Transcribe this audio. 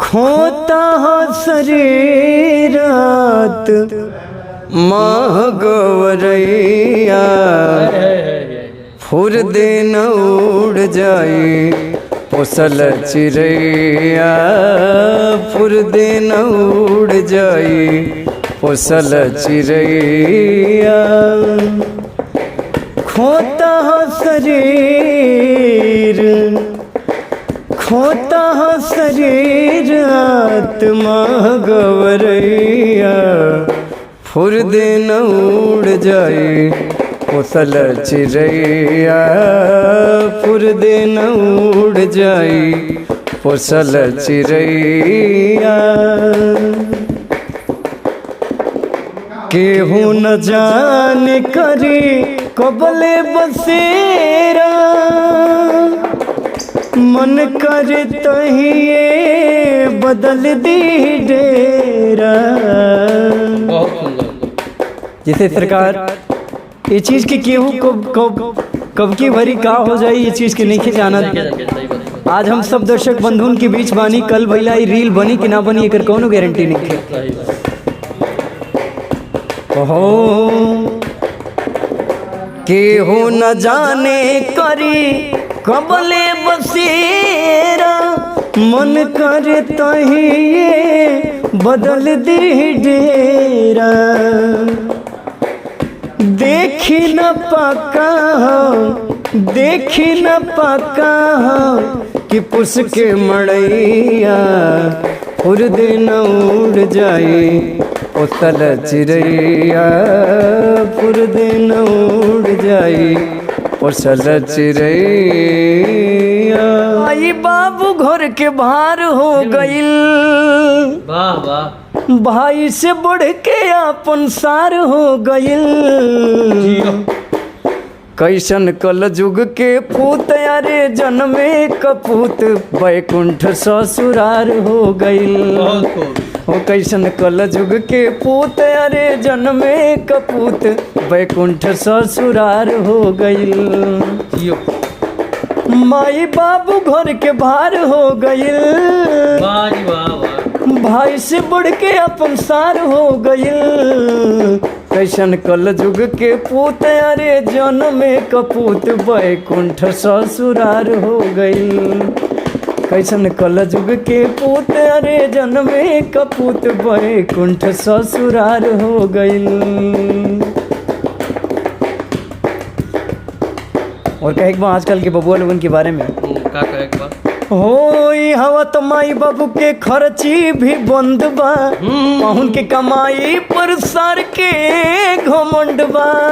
खोता शरीरत महगवरैया फुर दिन उड़ जाई पोसल चिड़ैया फुर दिन उड़ जाई पोसल चिड़ैया खोता शरीर खोता शरीर आत्मा गवरैया फुर दिन उड़ जाए पोसल चिड़ैया फुर दिन उड़ जाए पोसल चिड़ैया केहू न जाने करी कबले बसेरा मन करे तहिए बदल दी डेरा। जैसे सरकार ये चीज की केहू कब की भरी का हो जाए ये चीज के नहीं जाना। आज हम सब दर्शक बंधुन के बीच बानी, कल भैया रील बनी कि ना बनी एकर कौनो गारंटी नहीं है। केहू न जाने करी कबले बसेरा मन करे तहिए बदल दी डेरा। देखी न पका हो देखी न पका हो कि पुस के मड़ैया फुर दिन उड़ जाए पोसल चिड़ैया फुर दिन उड़ जाए पोसल चिड़ैया। आई बाबू घर के भार हो गइल भाई से बढ़ के अपन सार हो गइल। कैसन कल जुग के पूत अरे जन्मे कपूत बैकुंठ ससुरार हो गइल। हो कैसन कल जुग के पूत अरे जन्मे कपूत बैकुंठ ससुरार हो गइल। माई बाबू घर के भार हो गइल भाई से बढ़ के अपन सार हो गइल। कैसन कल जुग के पूत अरे जन्मे कपूत बैकुंठ ससुरार हो गइल। कैसन कल जुग के पूत अरे जन्मे कपूत बैकुंठ ससुरार हो गइल। और कहे एक बार आजकल के बबुआ लोगन के बारे में का कहे एक बार होई हवा तो माई बाबू के खर्ची भी बंद बा पहुन के कमाई पर सर के घमंड बा।